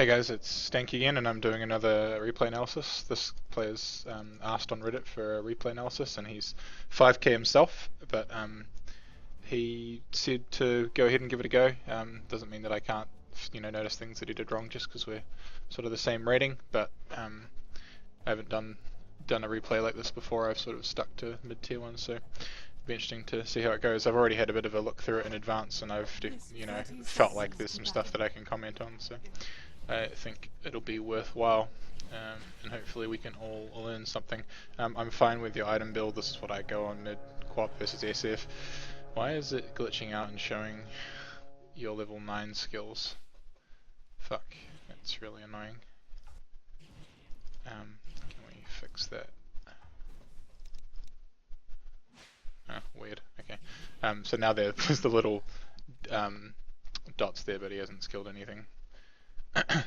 Hey guys, it's Stanky again, and I'm doing another replay analysis. This player's asked on Reddit for a replay analysis, and he's 5k himself, but he said to go ahead and give it a go. Doesn't mean that I can't, notice things that he did wrong just because we're sort of the same rating, but I haven't done a replay like this before. I've sort of stuck to mid-tier ones, so it'll be interesting to see how it goes. I've already had a bit of a look through it in advance, and I've, felt like there's some stuff that I can comment on, so I think it'll be worthwhile, and hopefully we can all learn something. I'm fine with your item build. This is what I go on mid quap versus SF. Why is it glitching out and showing your level 9 skills? Fuck, that's really annoying. Can we fix that? Oh, weird. Okay. So now there's the little dots there, but he hasn't skilled anything.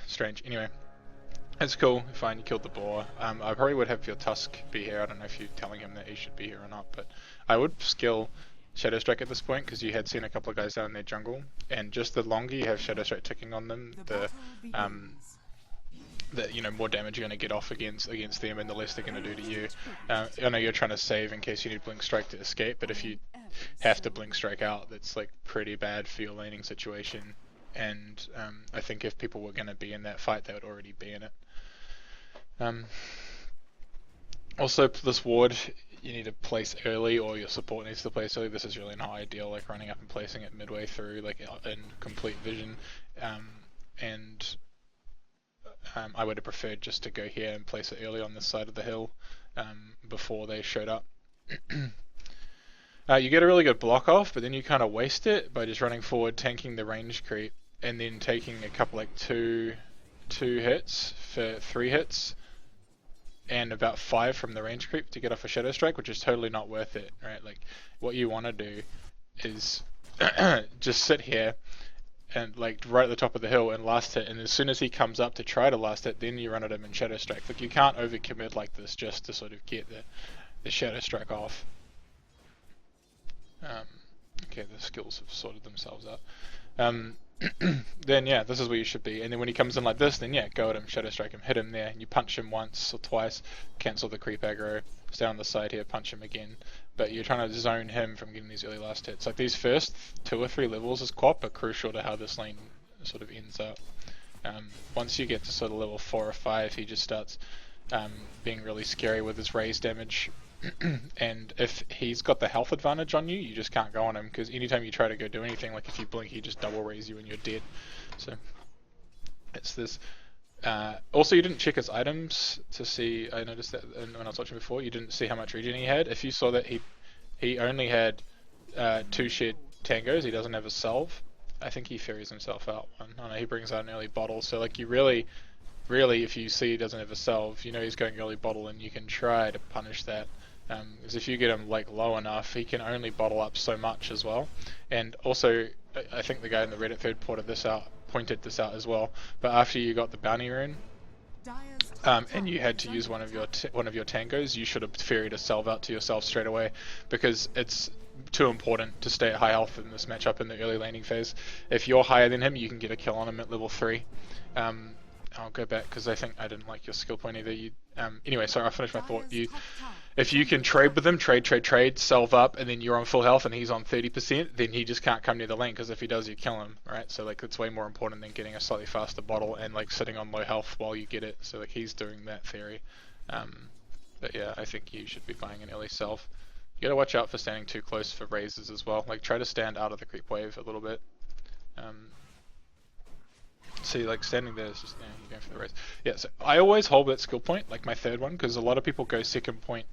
Strange. Anyway, it's cool. Fine, you killed the boar. I probably would have your Tusk be here. I don't know if you're telling him that he should be here or not, but I would skill Shadow Strike at this point because you had seen a couple of guys down in their jungle, and just the longer you have Shadow Strike ticking on them, the more damage you're going to get off against them, and the less they're going to do to you. I know you're trying to save in case you need Blink Strike to escape, but if you have to Blink Strike out, that's like pretty bad for your laning situation. And I think if people were going to be in that fight, they would already be in it. Also, this ward you need to place early, or your support needs to place early. This is really not ideal, like running up and placing it midway through, like in complete vision. I would have preferred just to go here and place it early on this side of the hill before they showed up. You get a really good block off, but then you kind of waste it by just running forward, tanking the range creep, and then taking a couple, like two hits for 3 hits, and about 5 from the range creep to get off a Shadow Strike, which is totally not worth it, right? Like, what you want to do is just sit here and like right at the top of the hill and last hit, and as soon as he comes up to try to last hit, then you run at him in Shadow Strike. Like, you can't overcommit like this just to sort of get the Shadow Strike off. Okay, the skills have sorted themselves out. Then yeah, this is where you should be. And then when he comes in like this, then yeah, go at him, Shadow Strike him, hit him there, and you punch him once or twice, cancel the creep aggro, stay on the side here, punch him again. But you're trying to zone him from getting these early last hits. Like, these first 2 or 3 levels as quap are crucial to how this lane sort of ends up. Once you get to sort of level 4 or 5, he just starts being really scary with his raise damage. And if he's got the health advantage on you, you just can't go on him, because anytime you try to go do anything, like if you blink, he just double raise you and you're dead. So it's this. Also, you didn't check his items to see. I noticed that when I was watching before, you didn't see how much regen he had. If you saw that he only had 2 shared tangos, he doesn't have a salve. I think he ferries himself out one. I know he brings out an early bottle, so like, you really, if you see he doesn't have a salve, you know he's going early bottle, and you can try to punish that. Because if you get him like low enough, he can only bottle up so much as well. And also, I think the guy in the Reddit thread pointed this out as well. But after you got the bounty rune, and you had to use one of your tangos, you should have ferried a salve out to yourself straight away, because it's too important to stay at high health in this matchup in the early laning phase. If you're higher than him, you can get a kill on him at level 3. I'll go back because I think I didn't like your skill point either. Anyway, sorry, I'll finish my thought. If you can trade with him, trade, salve up, and then you're on full health and he's on 30%, then he just can't come near the lane, because if he does, you kill him, right? So like, it's way more important than getting a slightly faster bottle and like sitting on low health while you get it. So like, he's doing that theory. But yeah, I think you should be buying an early salve. You gotta watch out for standing too close for raises as well. Like, try to stand out of the creep wave a little bit. See, like, standing there is just, you're going for the raise. Yeah, so I always hold that skill point, like my 3rd one, because a lot of people go 2nd point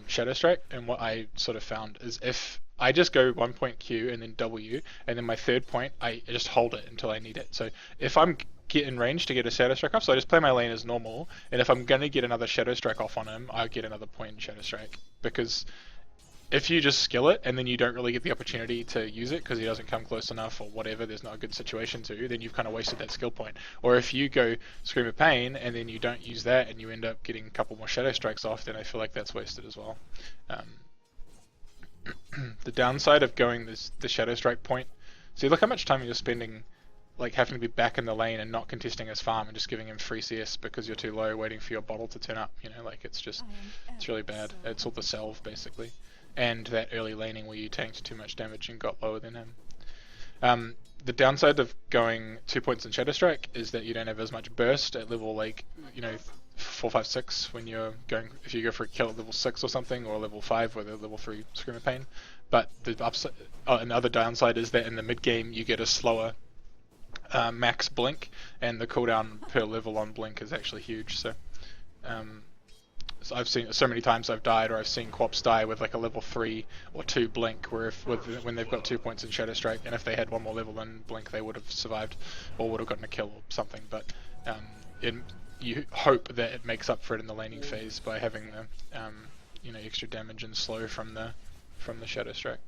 Shadow Strike, and what I sort of found is if I just go 1 point Q and then W, and then my 3rd point, I just hold it until I need it. So if I'm in range to get a Shadow Strike off, so I just play my lane as normal, and if I'm going to get another Shadow Strike off on him, I'll get another point in Shadow Strike, because if you just skill it and then you don't really get the opportunity to use it because he doesn't come close enough or whatever, there's not a good situation to, then you've kind of wasted that skill point. Or if you go Scream of Pain and then you don't use that and you end up getting a couple more Shadow Strikes off, then I feel like that's wasted as well. The downside of going the Shadow Strike point, see, look how much time you're spending like having to be back in the lane and not contesting his farm and just giving him free CS because you're too low, waiting for your bottle to turn up. You know, like it's really bad. It's all the salve basically, and that early laning where you tanked too much damage and got lower than him. The downside of going 2 points in Shadow Strike is that you don't have as much burst at level, like, you know, 4, 5, 6 when you're going, if you go for a kill at level 6 or something, or level 5 with a level 3 Screamer Pain. But the upside, and the other downside is that in the mid game you get a slower max blink, and the cooldown per level on blink is actually huge. So I've seen so many times I've died, or I've seen Quops die with like a level 3 or 2 blink, where when they've got 2 points in Shadow Strike, and if they had one more level in blink, they would have survived or would have gotten a kill or something. But you hope that it makes up for it in the laning phase by having the you know, extra damage and slow from the Shadow Strike.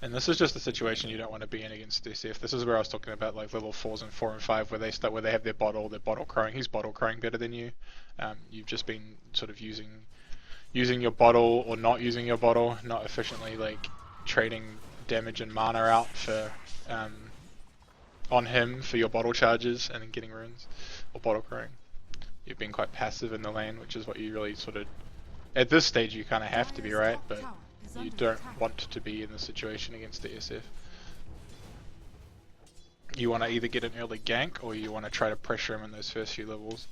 And this is just a situation you don't want to be in against SF. This is where I was talking about, like level 4s and 4 and 5, where they have their bottle crowing. He's bottle crowing better than you. You've just been sort of using your bottle or not using your bottle, not efficiently, like trading damage and mana out for on him for your bottle charges and then getting runes or bottle crowing. You've been quite passive in the lane, which is what you really sort of, at this stage you kind of have to be, right? But you don't want to be in the situation against the SF. You want to either get an early gank, or you want to try to pressure him in those first few levels.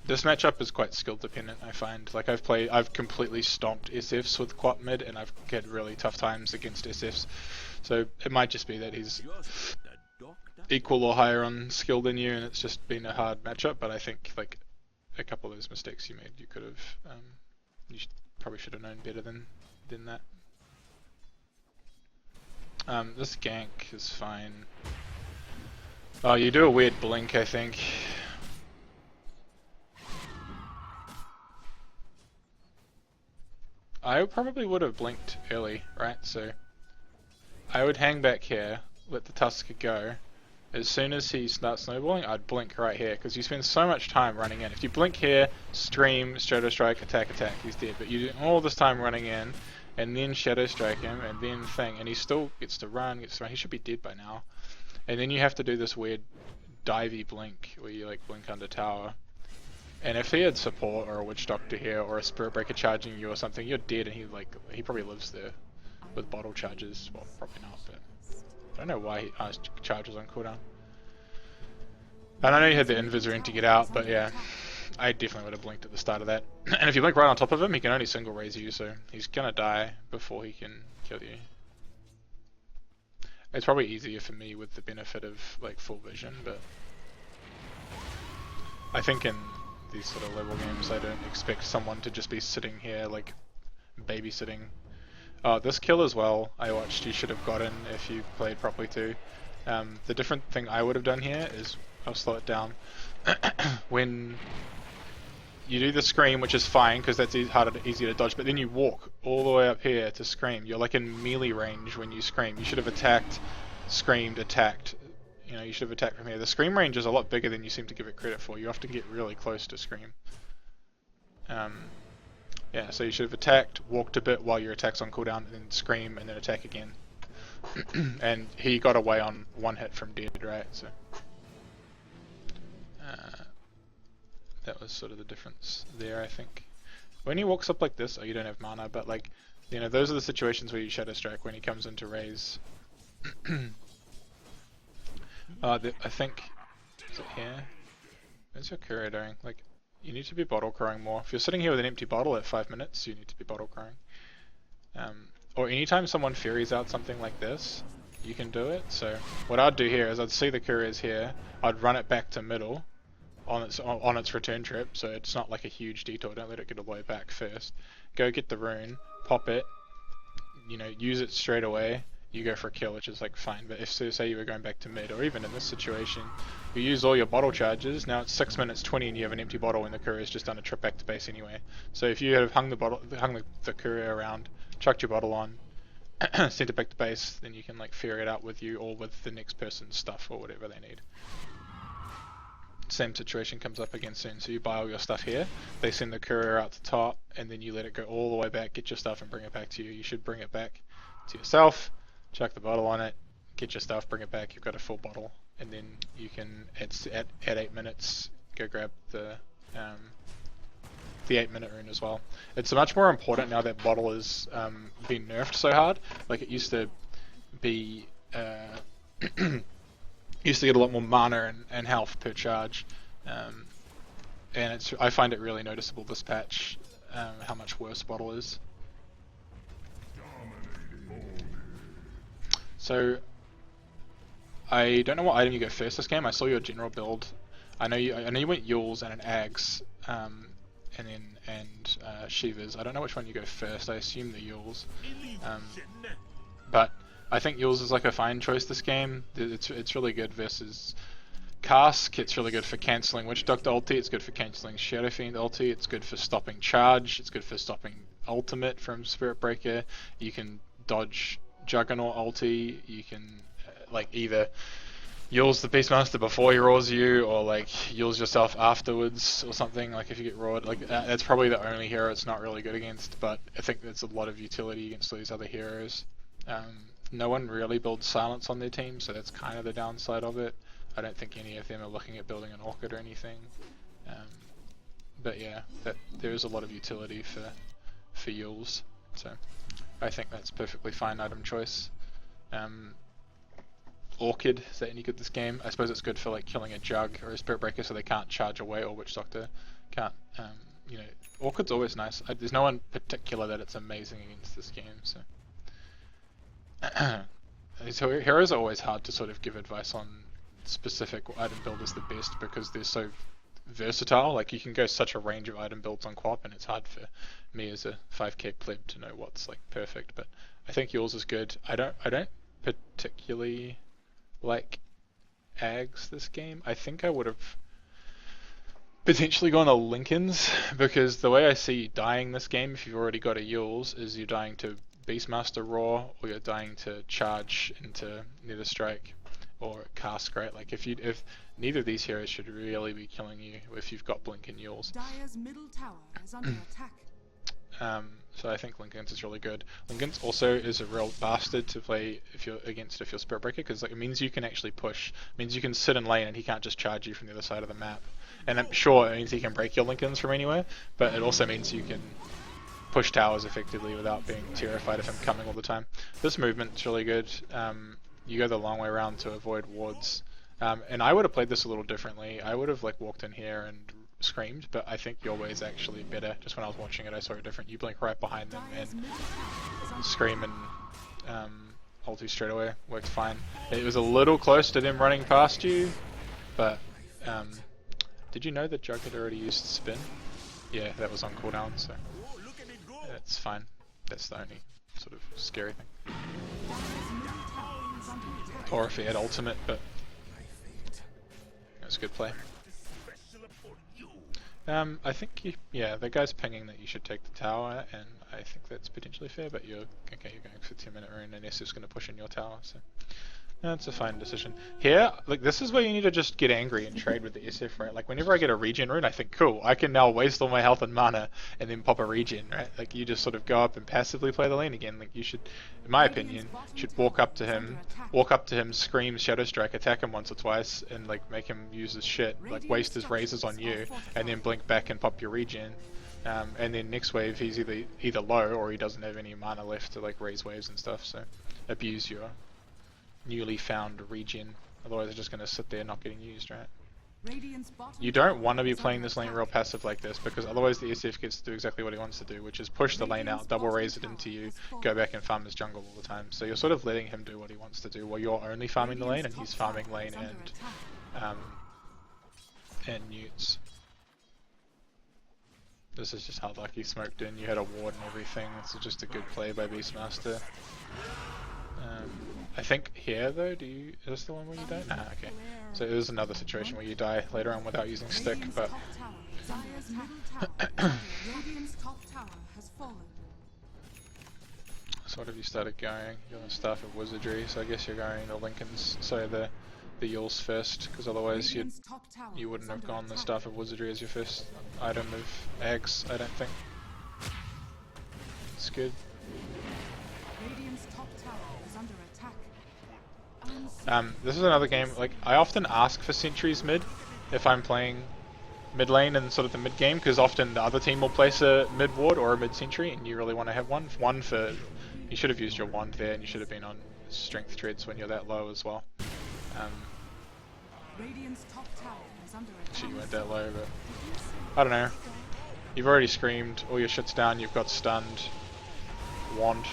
This matchup is quite skill dependent, I find. Like I've completely stomped SFs with Quap mid, and I've had really tough times against SFs. So it might just be that he's equal or higher on skill than you, and it's just been a hard matchup. But I think like a couple of those mistakes you made, you could have, probably should have known better than that. This gank is fine. Oh, you do a weird blink, I think. I probably would have blinked early, right? So I would hang back here, let the Tusker go. As soon as he starts snowballing, I'd blink right here, because you spend so much time running in. If you blink here, stream, Shadow Strike, attack, he's dead. But you do all this time running in, and then Shadow Strike him, and then thing, and he still gets to run, he should be dead by now. And then you have to do this weird divey blink, where you like blink under tower. And if he had support, or a Witch Doctor here, or a Spirit Breaker charging you or something, you're dead, and he probably lives there with bottle charges. Well, probably not, but I don't know why he charges on cooldown. And I know you had the Invisor in to get out, but yeah, I definitely would have blinked at the start of that. And if you blink right on top of him, he can only single raise you, so he's gonna die before he can kill you. It's probably easier for me with the benefit of like full vision, but I think in these sort of level games I don't expect someone to just be sitting here like babysitting. Oh, this kill as well, I watched, you should have gotten if you played properly too. The different thing I would have done here is, I'll slow it down, when you do the scream, which is fine because that's easier to dodge, but then you walk all the way up here to scream. You're like in melee range when you scream. You should have attacked, screamed, attacked. You know, you should have attacked from here. The scream range is a lot bigger than you seem to give it credit for. You often get really close to scream. Yeah, so you should have attacked, walked a bit while your attack's on cooldown, and then scream, and then attack again. And he got away on one hit from dead, right? So that was sort of the difference there, I think. When he walks up like this, oh, you don't have mana, but like, you know, those are the situations where you Shadow Strike when he comes into raise. I think, is it here? What's your courier doing? Like, you need to be bottle crowing more. If you're sitting here with an empty bottle at 5 minutes, you need to be bottle crowing. Or anytime someone ferries out something like this, you can do it. So what I'd do here is I'd see the couriers here, I'd run it back to middle on its return trip, so it's not like a huge detour. Don't let it get all the way back first. Go get the rune, pop it, you know, use it straight away. You go for a kill, which is like fine. But if say you were going back to mid, or even in this situation, you use all your bottle charges. Now it's 6 minutes 20, and you have an empty bottle, and the courier's just done a trip back to base anyway. So if you had hung the courier around, chucked your bottle on, sent it back to base, then you can like ferry it out with you, or with the next person's stuff or whatever they need. Same situation comes up again soon. So you buy all your stuff here, they send the courier out to top, and then you let it go all the way back, get your stuff, and bring it back to you. You should bring it back to yourself. chuck the bottle on it, get your stuff, bring it back, you've got a full bottle, and then you can, at 8 minutes, go grab the 8-minute rune as well. It's much more important now that bottle has been nerfed so hard. Like, it used to be, used to get a lot more mana and health per charge, and I find it really noticeable this patch, how much worse bottle is. So, I don't know what item you go first this game. I saw your general build. I know you went Yules and an Ags, and Shivas. I don't know which one you go first. I assume the Yules, but I think Yules is like a fine choice this game. It's really good versus Cask. It's really good for cancelling Witch Doctor ulti. It's good for cancelling Shadow Fiend ulti. It's good for stopping charge. It's good for stopping ultimate from Spirit Breaker. You can dodge Juggernaut ulti. You can like either Yules the Beastmaster before he roars you, or like Yules yourself afterwards or something. Like if you get roared, like that's probably the only hero it's not really good against. But I think there's a lot of utility against these other heroes. No one really builds silence on their team, so that's kind of the downside of it. I don't think any of them are looking at building an Orchid or anything. But yeah, there is a lot of utility for Yules, so I think that's perfectly fine item choice. Orchid, is that any good this game? I suppose it's good for like killing a Jug or a Spirit Breaker so they can't charge away, or Witch Doctor can't. You know, Orchid's always nice. There's no one particular that it's amazing against this game, so. So heroes are always hard to sort of give advice on specific item build is the best because they're so versatile. Like you can go such a range of item builds on QoP, and it's hard for me as a 5k pleb to know what's like perfect. But I think yours is good. I don't particularly like Ags this game. I think I would have potentially gone to Lincoln's because the way I see you dying this game, if you've already got a Yules, is you're dying to Beastmaster Roar, or you're dying to charge into Nether Strike or Cask, right? Like if neither of these heroes should really be killing you if you've got Blink and Yules. Dire's middle tower is under attack. So I think Lincoln's is really good. Lincoln's also is a real bastard to play if you're Spirit Breaker, because like, it means you can actually push. It means you can sit in lane and he can't just charge you from the other side of the map. And I'm sure it means he can break your Lincolns from anywhere, but it also means you can push towers effectively without being terrified of him coming all the time. This movement's really good. You go the long way around to avoid wards. And I would have played this a little differently. I would have like walked in here and screamed, but I think your way is actually better. Just when I was watching it, I saw it different. You blink right behind them and scream and ulti straight away. Worked fine. It was a little close to them running past you, but did you know that Jug had already used spin? Yeah, that was on cooldown, so that's fine. That's the only sort of scary thing. Or if he had ultimate, but it was a good play. I think the guy's pinging that you should take the tower, and I think that's potentially fair, but you're going for 10-minute rune, and SF is going to push in your tower, so that's a fine decision. Here, like this is where you need to just get angry and trade with the SF, right? Like whenever I get a regen rune, I think, cool, I can now waste all my health and mana and then pop a regen, right? Like you just sort of go up and passively play the lane again. Like you should, in my opinion, should walk up to him, scream Shadow Strike, attack him once or twice, and like make him use his shit, like waste his razors on you, and then blink back and pop your regen. And then next wave he's either low or he doesn't have any mana left to like raise waves and stuff. So abuse your newly found regen, otherwise it's just going to sit there not getting used, right? You don't want to be playing this lane real passive like this, because otherwise the SF gets to do exactly what he wants to do, which is push the lane out, double raise it into you, go back and farm his jungle all the time. So you're sort of letting him do what he wants to do while you're only farming the lane and he's farming lane and newts. This is just how lucky smoked in. You had a ward and everything. This is just a good play by Beastmaster. I think here though, is this the one where you die? Nah, okay. So it is another situation where you die later on without using stick, but so what have you started going? You're on Staff of Wizardry, so I guess you're going the Lincoln's, so the Yules first, because otherwise you wouldn't have gone the Staff of Wizardry as your first item of eggs, I don't think. It's good. This is another game, like, I often ask for sentries mid if I'm playing mid lane and sort of the mid game, because often the other team will place a mid ward or a mid sentry, and you really want to have one. One for, you should have used your wand there, and you should have been on strength treads when you're that low as well. Radiant's top tower is under Actually, attack. you weren't that low, but I don't know. You've already screamed, all your shit's down, you've got stunned, wand.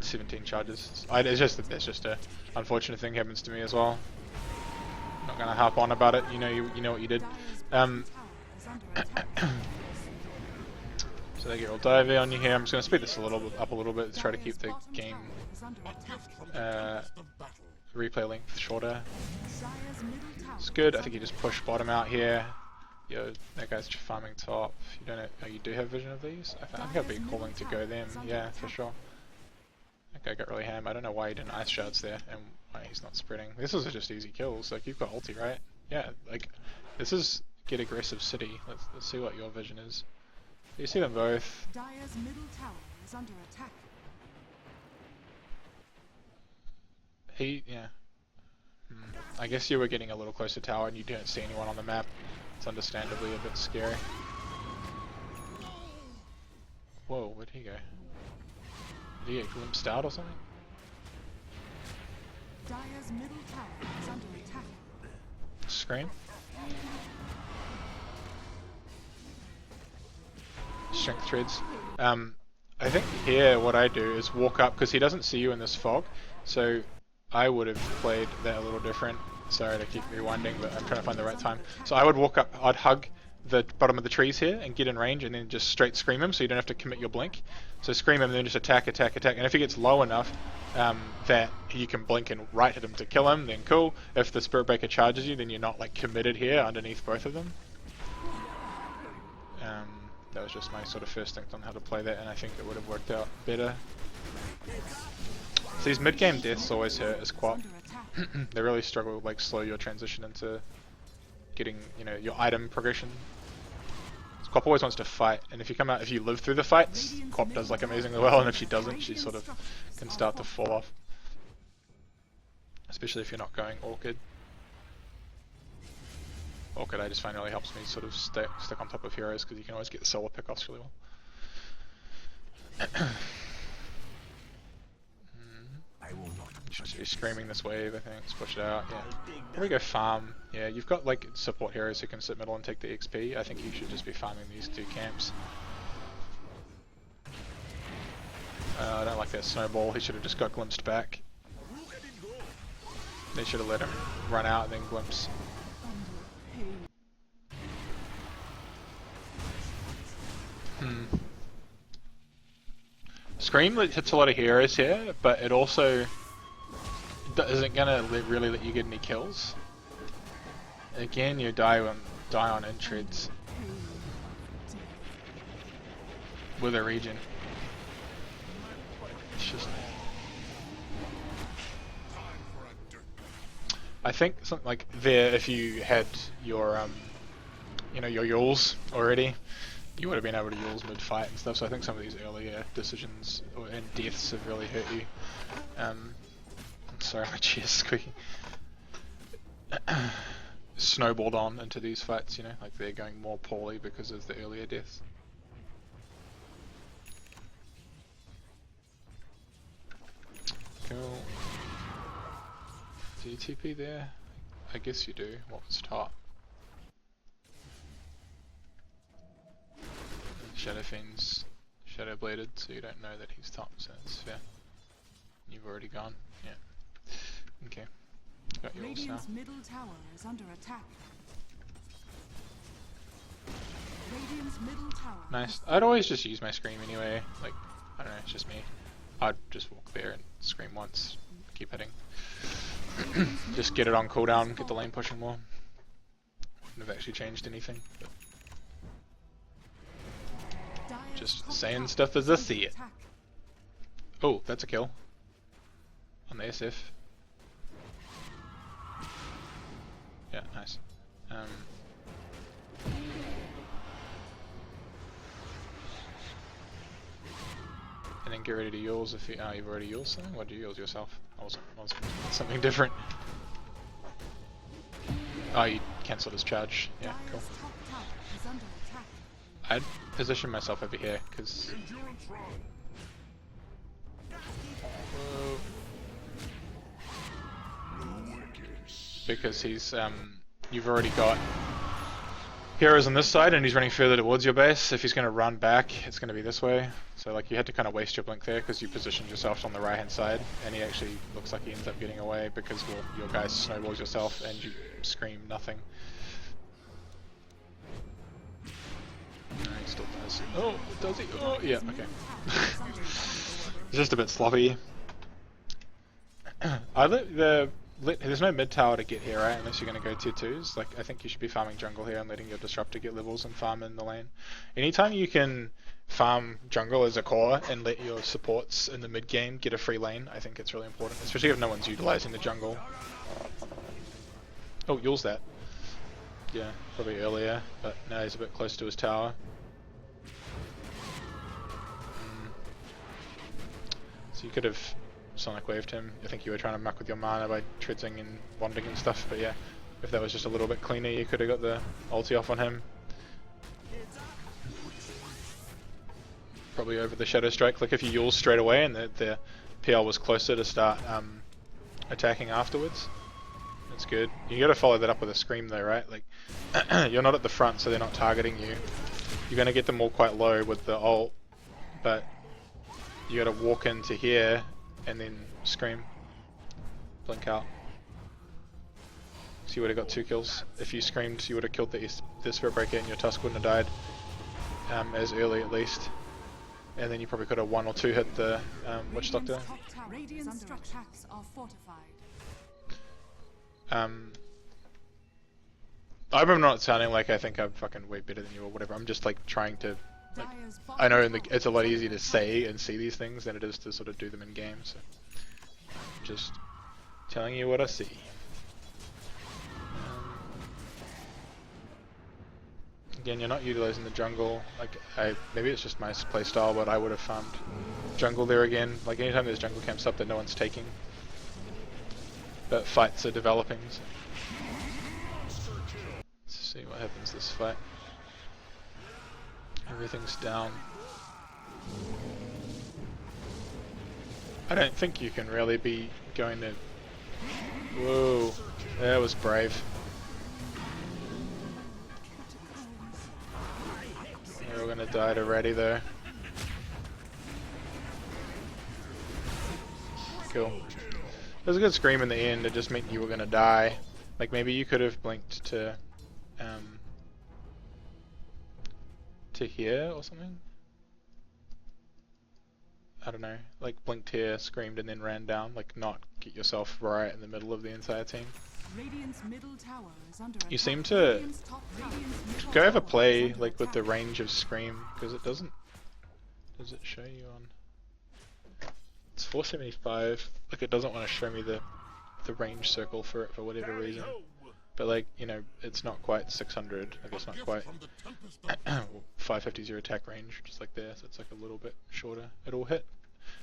17 charges. It's just a unfortunate thing happens to me as well. Not gonna harp on about it. You know what you did. Dyer's bottom tower is under attack. So they get all divey on you here. I'm just gonna speed this up a little bit to try to keep the Dyer's bottom game tower is under attack. replay length shorter. Dyer's middle tower It's good. is I think you under just push bottom out here. Yo, that guy's farming top. You don't know. Oh, you do have vision of these? I think I'd be calling to go them. Yeah, for sure. That guy got really ham. I don't know why he didn't ice shards there and why he's not spreading. This is just easy kills. Like, you've got ulti, right? Yeah, like, this is get aggressive city. Let's see what your vision is. You see them both. Dyer's middle tower is under attack. Yeah. I guess you were getting a little closer to tower and you didn't see anyone on the map. It's understandably a bit scary. Whoa, where'd he go? Did he get glimpsed out or something? Dyer's middle tower is under attack. Scream. Strength treads. I think here what I do is walk up, because he doesn't see you in this fog, so I would have played that a little different. Sorry to keep rewinding, but I'm trying to find the right time. So I would walk up, I'd hug the bottom of the trees here and get in range and then just straight scream him so you don't have to commit your blink. So scream him and then just attack. And if he gets low enough that you can blink and right hit him to kill him, then cool. If the Spirit Breaker charges you, then you're not like committed here underneath both of them. That was just my sort of first think on how to play that, and I think it would have worked out better. So these mid-game deaths always hurt as Quap. They really struggle to like slow your transition into getting, your item progression. Quap always wants to fight, and if you live through the fights, Quap does like amazingly well, and if she doesn't, she sort of can start to fall off. Especially if you're not going Orchid. Orchid I just find really helps me sort of stick on top of heroes, because you can always get the solo pickoffs really well. Should be screaming this wave, I think. Let's push it out. Yeah. Here we go farm. Yeah, you've got like support heroes who can sit middle and take the XP. I think you should just be farming these two camps. I don't like that snowball. He should have just got glimpsed back. They should have let him run out and then glimpse. Scream hits a lot of heroes here, but it also isn't gonna really let you get any kills. Again, you die on intreads with a regen. It's just, I think something like there, if you had your your Yules already, you would have been able to Yules mid-fight and stuff. So I think some of these earlier decisions and deaths have really hurt you. I'm sorry, my chair's squeaking. Snowballed on into these fights, like they're going more poorly because of the earlier deaths. Cool. Do you TP there? I guess you do. What was top? Shadow Fiend's Shadow Bladed, so you don't know that he's top, so that's fair. You've already gone. Yeah. Okay. Got yours now. Radiant's middle tower is under attack. Radiant's middle tower. Nice. I'd always just use my scream anyway. Like, I don't know, it's just me. I'd just walk there and scream once, keep hitting. Just get it on cooldown, get the lane pushing more. Wouldn't have actually changed anything. But just saying stuff as I see it. Oh, that's a kill. On the SF. Yeah, nice. And then get ready to yours if you, you've already yours something? What did you yours yourself? I was something different. Oh, you cancelled his charge. Yeah, cool. Dire's top tower is under attack. I'd position myself over here, because... Whoa. Because he's, you've already got heroes on this side and he's running further towards your base. If he's going to run back, it's going to be this way. So like you had to kind of waste your blink there because you positioned yourself on the right hand side, and he actually looks like he ends up getting away because, well, your guys snowballs yourself and you scream nothing. No, he still does. Oh, does he? Oh, yeah, okay. It's just a bit sloppy. There's no mid tower to get here, right? Unless you're going to go tier 2s. Like, I think you should be farming jungle here and letting your disruptor get levels and farm in the lane. Anytime you can farm jungle as a core and let your supports in the mid game get a free lane, I think it's really important. Especially if no one's utilizing the jungle. Oh, Yule's that. Yeah, probably earlier, but now he's a bit close to his tower. So you could have Sonic waved him. I think you were trying to muck with your mana by treadsing and bonding and stuff, but yeah, if that was just a little bit cleaner, you could have got the ulti off on him. Probably over the Shadow Strike. Like if you Yule straight away and the PL was closer to start attacking afterwards, that's good. You got to follow that up with a scream though, right? Like you're not at the front, so they're not targeting you. You're gonna get them all quite low with the ult, but you got to walk into here and then scream, blink out. So you would have got 2 kills. If you screamed, you would have killed the Spirit Breaker and your Tusk wouldn't have died as early at least. And then you probably could have 1 or 2 hit the Witch Doctor. Radiant structures are fortified. I remember not sounding like I think I'm fucking way better than you or whatever. I'm just like trying to. Like, I know it's a lot easier to say and see these things than it is to sort of do them in game. So just telling you what I see. Again, you're not utilizing the jungle. Like maybe it's just my playstyle, but I would have farmed jungle there again. Like anytime there's jungle camps up that no one's taking, but fights are developing. So. Let's see what happens this fight. Everything's down. I don't think you can really be going to... Whoa, that was brave. They're all gonna die already though. Cool. There's a good scream in the end, it just meant you were gonna die. Like maybe you could have blinked to here or something? I don't know, like blinked here, screamed and then ran down, like not get yourself right in the middle of the entire team. Radiant's middle tower is under You attack. seem to go have a play under like with the attack. range of scream, because it doesn't, does it show you on, it's 475, like it doesn't want to show me the range circle for it for whatever reason. But like, you know, it's not quite 600, I guess not quite 550 is your attack range, just like there, so it's like a little bit shorter. It'll hit,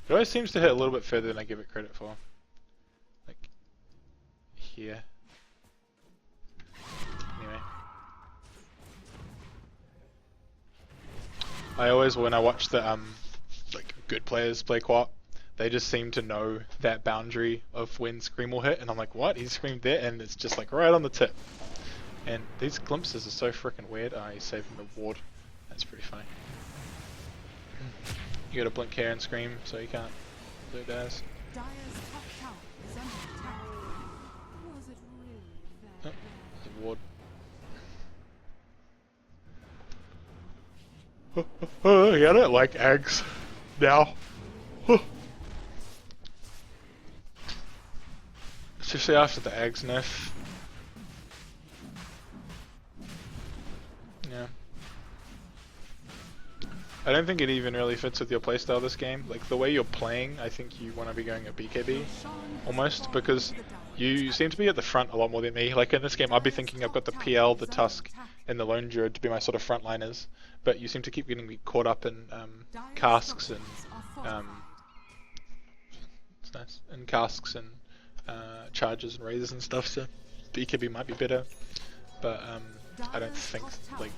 it always seems to hit a little bit further than I give it credit for. Like, here. Anyway. I always, when I watch the, like, good players play co-op, they just seem to know that boundary of when Scream will hit, and I'm like, what? He screamed there, and it's just like right on the tip. And these glimpses are so freaking weird. Oh, he's saving the ward. That's pretty funny. You gotta blink here and scream, so you can't do it as. Dire's top tower is under attack. Was it really that Oh, the ward. I don't like eggs now. Especially after the eggs nerf. Yeah. I don't think it even really fits with your playstyle this game. Like the way you're playing, I think you want to be going at BKB almost, because you seem to be at the front a lot more than me. Like in this game, I'd be thinking I've got the PL, the Tusk, and the Lone Druid to be my sort of frontliners, but you seem to keep getting me caught up in casks and It's nice. And casks and charges and razors and stuff, so BKB might be better. But I don't think, like,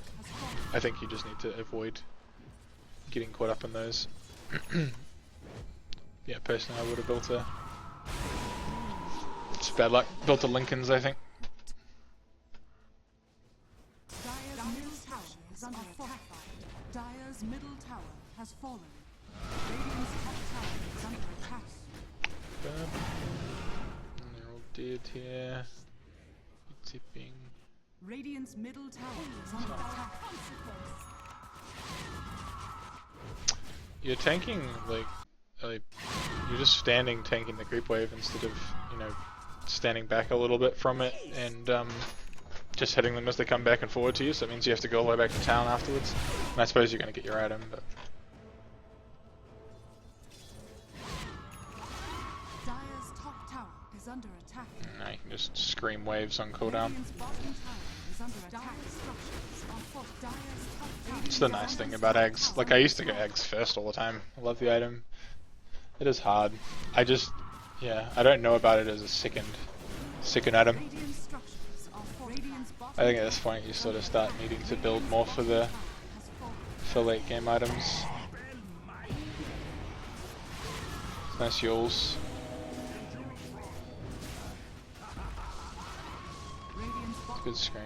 I think you just need to avoid getting caught up in those. Yeah, personally I would have built a... It's bad luck. Built a Lincoln's, I think. Dire's middle tower has fallen. Radiant's top tower is under attack. And they're all dead here. Tipping. Radiant's middle tower is under attack. You're tanking, like, you're just standing tanking the creep wave instead of, you know, standing back a little bit from it and just hitting them as they come back and forward to you, so it means you have to go all the way back to town afterwards. And I suppose you're going to get your item, but... Dire's top tower is under attack. No, you can just scream waves on cooldown. Radiant's bottom tower is under attack. Structures are full. Dire's top tower. It's the nice thing about eggs. Like, I used to go eggs first all the time. I love the item. It is hard. I just... yeah, I don't know about it as a second item. Radiant structures are full. Radiant's bottom I think at this point you sort of start needing to build more for the late game items. Nice Yules. Good scream.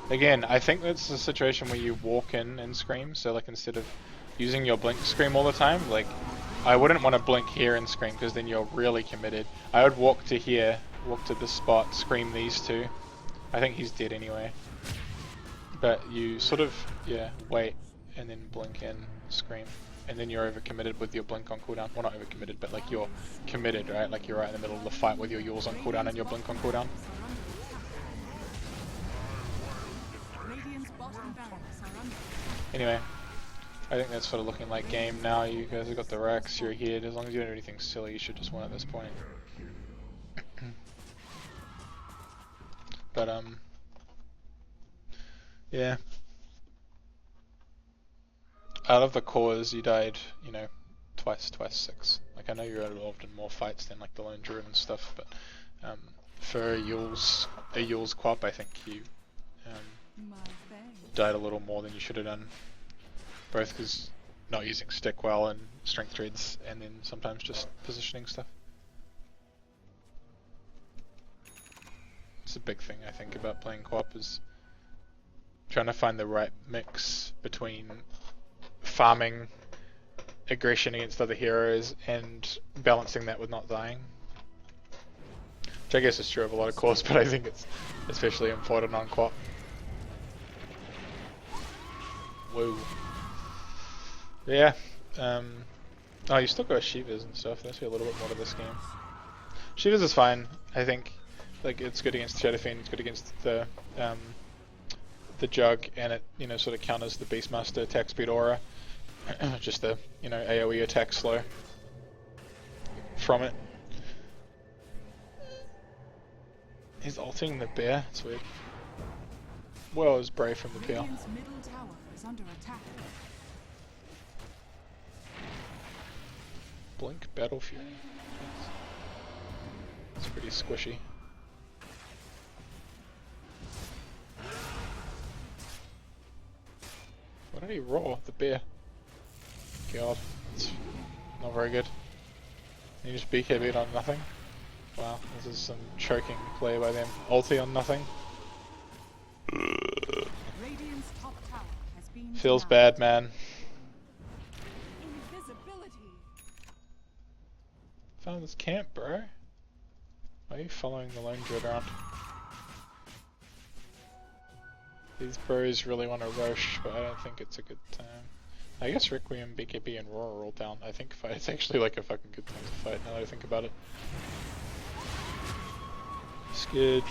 Again, I think that's a situation where you walk in and scream, so like instead of using your blink scream all the time, like I wouldn't want to blink here and scream because then you're really committed. I would walk to here, walk to this spot, scream these two. I think he's dead anyway. But you sort of, yeah, wait and then blink in, scream. And then you're overcommitted with your blink on cooldown. Well, not overcommitted, but like you're committed, right? Like you're right in the middle of the fight with your Yules on cooldown and your blink on cooldown. Anyway, I think that's sort of looking like game now. You guys have got the Rex, you're here. As long as you don't do anything silly, you should just win at this point. But yeah. Out of the cores, you died, you know, twice 6. Like I know you're involved in more fights than like the Lone Druid and stuff, but for a Yules Quap, I think you died a little more than you should have done. Both because not using stick well and strength treads, and then sometimes just positioning stuff. It's a big thing I think about playing co-op is trying to find the right mix between farming aggression against other heroes and balancing that with not dying. Which I guess is true of a lot of cores, but I think it's especially important on co-op. Whoa. Yeah. Oh, you still got Shivas and stuff. There's a little bit more to this game. Shivas is fine, I think. Like it's good against Shadow Fiend, it's good against the Jug, and it, you know, sort of counters the Beastmaster attack speed aura. Just the, you know, AoE attack slow from it. He's ulting the bear. It's weird. Well, it was brave from the bear. Radiant's middle tower is under attack. Blink Battle Fury. It's pretty squishy. Why did he roar? The bear. God, it's not very good. You just BKB'd on nothing. Wow, this is some choking play by them. Ulti on nothing. Radiant's top tower has been Feels denied. bad, man. Invisibility. Found this camp, bro. Why are you following the Lone Druid around? These bros really want to rush, but I don't think it's a good time. I guess Requiem, BKB, and Roar are all down. I think it's actually like a fucking good time to fight now that I think about it. It's good.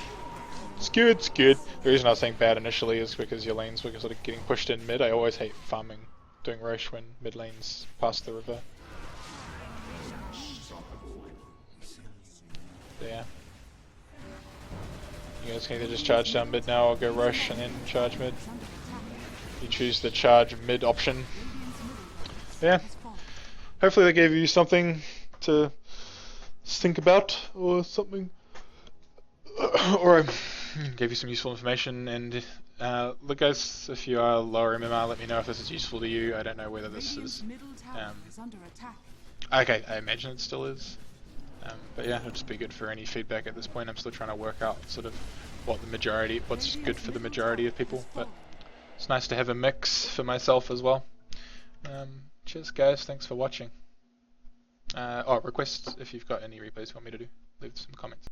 It's good, it's good. The reason I was saying bad initially is because your lanes were sort of getting pushed in mid. I always hate farming, doing Rosh when mid lanes pass the river. Yeah. You guys can either just charge down mid now or go Rosh and then charge mid. You choose the charge mid option. Yeah, has fallen. hopefully they gave you something to think about or something, or gave you some useful information. And look, guys, if you are lower MMR, let me know if this is useful to you. I don't know whether this Radiant's is. middle tower is under attack. Okay, I imagine it still is. But yeah, it'll just be good for any feedback at this point. I'm still trying to work out sort of what's good for the majority of people. But it's nice to have a mix for myself as well. Cheers, guys. Thanks for watching. Requests if you've got any replays you want me to do. Leave some comments.